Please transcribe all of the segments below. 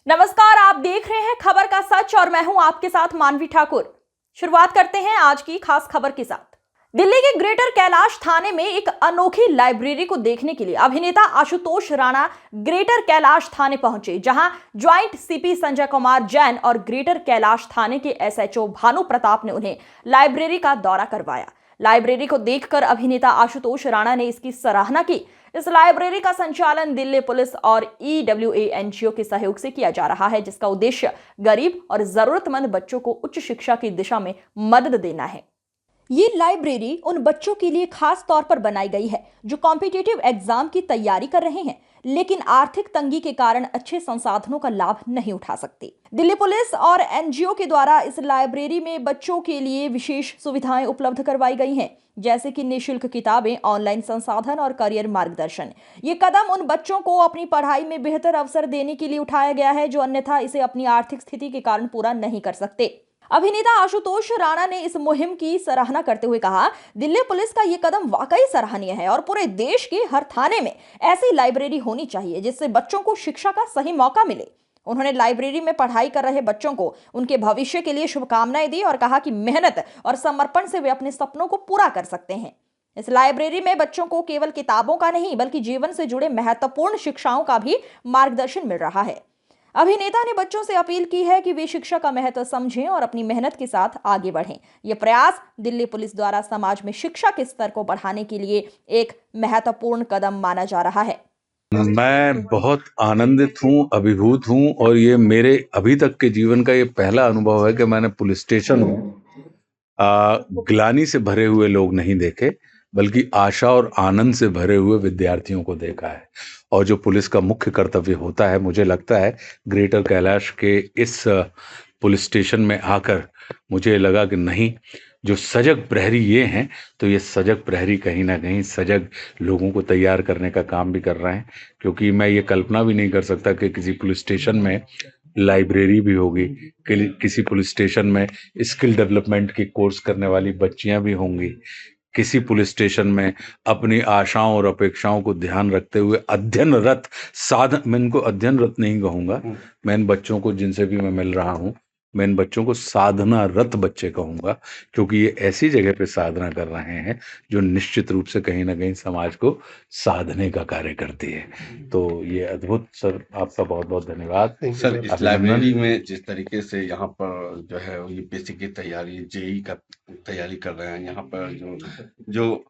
नमस्कार, आप देख रहे हैं खबर का सच और मैं हूं आपके साथ मानवी ठाकुर। शुरुआत करते हैं आज की खास खबर के साथ। दिल्ली के ग्रेटर कैलाश थाने में एक अनोखी लाइब्रेरी को देखने के लिए अभिनेता आशुतोष राणा ग्रेटर कैलाश थाने पहुंचे, जहां ज्वाइंट सीपी संजय कुमार जैन और ग्रेटर कैलाश थाने के एसएचओ भानु प्रताप ने उन्हें लाइब्रेरी का दौरा करवाया। लाइब्रेरी को देखकर अभिनेता आशुतोष राणा ने इसकी सराहना की। इस लाइब्रेरी का संचालन दिल्ली पुलिस और EWA NGO के सहयोग से किया जा रहा है, जिसका उद्देश्य गरीब और जरूरतमंद बच्चों को उच्च शिक्षा की दिशा में मदद देना है। ये लाइब्रेरी उन बच्चों के लिए खास तौर पर बनाई गई है जो कॉम्पिटिटिव एग्जाम की तैयारी कर रहे हैं, लेकिन आर्थिक तंगी के कारण अच्छे संसाधनों का लाभ नहीं उठा सकते। दिल्ली पुलिस और NGO के द्वारा इस लाइब्रेरी में बच्चों के लिए विशेष सुविधाएं उपलब्ध करवाई गई हैं, जैसे कि निःशुल्क किताबें, ऑनलाइन संसाधन और करियर मार्गदर्शन। ये कदम उन बच्चों को अपनी पढ़ाई में बेहतर अवसर देने के लिए उठाया गया है जो अन्यथा इसे अपनी आर्थिक स्थिति के कारण पूरा नहीं कर सकते। अभिनेता आशुतोष राणा ने इस मुहिम की सराहना करते हुए कहा, दिल्ली पुलिस का ये कदम वाकई सराहनीय है और पूरे देश के हर थाने में ऐसी लाइब्रेरी होनी चाहिए जिससे बच्चों को शिक्षा का सही मौका मिले। उन्होंने लाइब्रेरी में पढ़ाई कर रहे बच्चों को उनके भविष्य के लिए शुभकामनाएं दी और कहा कि मेहनत और समर्पण से वे अपने सपनों को पूरा कर सकते हैं। इस लाइब्रेरी में बच्चों को केवल किताबों का नहीं बल्कि जीवन से जुड़े महत्वपूर्ण शिक्षाओं का भी मार्गदर्शन मिल रहा है। अभिनेता ने बच्चों से अपील की है कि वे शिक्षा का महत्व समझें और अपनी मेहनत के साथ आगे बढ़ें। यह प्रयास दिल्ली पुलिस द्वारा समाज में शिक्षा के स्तर को बढ़ाने के लिए एक महत्वपूर्ण कदम माना जा रहा है। मैं बहुत आनंदित हूँ, अभिभूत हूँ और ये मेरे अभी तक के जीवन का ये पहला अनुभव है कि मैंने पुलिस स्टेशन में ग्लानि से भरे हुए लोग नहीं देखे, बल्कि आशा और आनंद से भरे हुए विद्यार्थियों को देखा है। और जो पुलिस का मुख्य कर्तव्य होता है, मुझे लगता है ग्रेटर कैलाश के इस पुलिस स्टेशन में आकर मुझे लगा कि नहीं, जो सजग प्रहरी ये हैं, तो ये सजग प्रहरी कहीं ना कहीं सजग लोगों को तैयार करने का काम भी कर रहे हैं। क्योंकि मैं ये कल्पना भी नहीं कर सकता कि किसी पुलिस स्टेशन में लाइब्रेरी भी होगी, किसी पुलिस स्टेशन में स्किल डेवलपमेंट की कोर्स करने वाली बच्चियां भी होंगी, किसी पुलिस स्टेशन में अपनी आशाओं और अपेक्षाओं को ध्यान रखते हुए अध्ययनरत मैं इनको अध्ययनरत नहीं कहूँगा, मैं इन बच्चों को जिनसे भी मैं मिल रहा हूँ, मैं इन बच्चों को साधनारत बच्चे कहूँगा, क्योंकि ये ऐसी जगह पे साधना कर रहे हैं जो निश्चित रूप से कहीं ना कहीं समाज को साधने का कार्य करती है। तो ये अद्भुत सर, आपका बहुत बहुत धन्यवाद सर। इस लाइब्रेरी में जिस तरीके से यहाँ पर जो है UPSC की तैयारी, JEE का तैयारी कर रहे हैं, यहाँ पर जो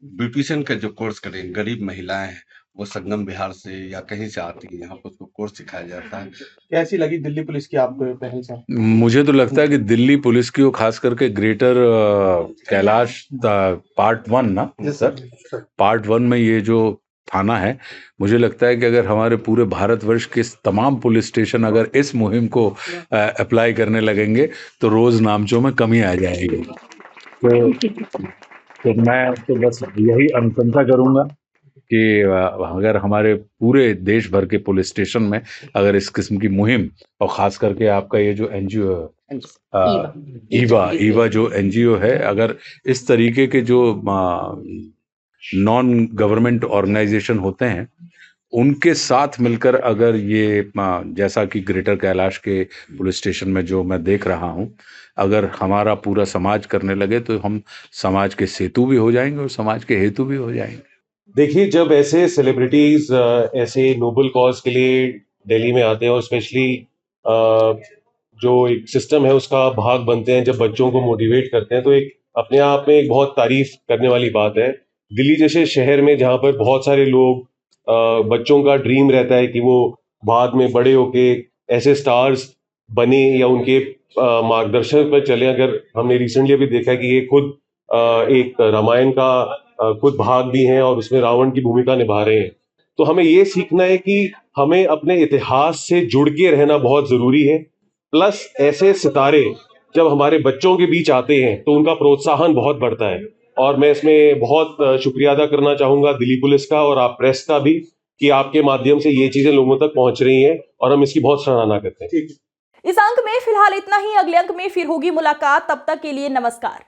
ब्यूटिशियन का जो कोर्स करें गरीब महिलाएं हैं, वो संगम बिहार से या कहीं से आती है, यहाँ पर उसको कोर्स सिखाया जाता है। कैसी लगी दिल्ली पुलिस की आपको पहल सर? मुझे तो लगता है कि दिल्ली पुलिस की, खास करके ग्रेटर कैलाश पार्ट 1 ना सर, पार्ट 1 में ये जो थाना है, मुझे लगता है कि अगर हमारे पूरे भारतवर्ष के तमाम पुलिस स्टेशन अगर इस मुहिम को अप्लाई करने लगेंगे तो रोज नामचों में कमी आ जाएगी। तो मैं तो बस यही अनुशंसा करूंगा कि अगर हमारे पूरे देश भर के पुलिस स्टेशन में अगर इस किस्म की मुहिम, और खास करके आपका ये जो NGO ईवा जो NGO है, अगर इस तरीके के जो नॉन गवर्नमेंट ऑर्गेनाइजेशन होते हैं उनके साथ मिलकर अगर ये जैसा कि ग्रेटर कैलाश के पुलिस स्टेशन में जो मैं देख रहा हूँ, अगर हमारा पूरा समाज करने लगे तो हम समाज के सेतु भी हो जाएंगे और समाज के हेतु भी हो जाएंगे। देखिए, जब ऐसे सेलिब्रिटीज ऐसे नोबल कॉज के लिए दिल्ली में आते हैं और स्पेशली जो एक सिस्टम है उसका भाग बनते हैं, जब बच्चों को मोटिवेट करते हैं, तो एक अपने आप में एक बहुत तारीफ करने वाली बात है। दिल्ली जैसे शहर में जहाँ पर बहुत सारे लोग बच्चों का ड्रीम रहता है कि वो बाद में बड़े होके ऐसे स्टार्स बने या उनके मार्गदर्शन पर चले। अगर हमने रिसेंटली अभी देखा कि ये खुद एक रामायण का खुद भाग भी हैं और उसमें रावण की भूमिका निभा रहे हैं, तो हमें ये सीखना है कि हमें अपने इतिहास से जुड़ के रहना बहुत जरूरी है। प्लस ऐसे सितारे जब हमारे बच्चों के बीच आते हैं तो उनका प्रोत्साहन बहुत बढ़ता है। और मैं इसमें बहुत शुक्रिया अदा करना चाहूंगा दिल्ली पुलिस का और आप प्रेस का भी, कि आपके माध्यम से ये चीजें लोगों तक पहुंच रही हैं और हम इसकी बहुत सराहना करते हैं। इस अंक में फिलहाल इतना ही। अगले अंक में फिर होगी मुलाकात, तब तक के लिए नमस्कार।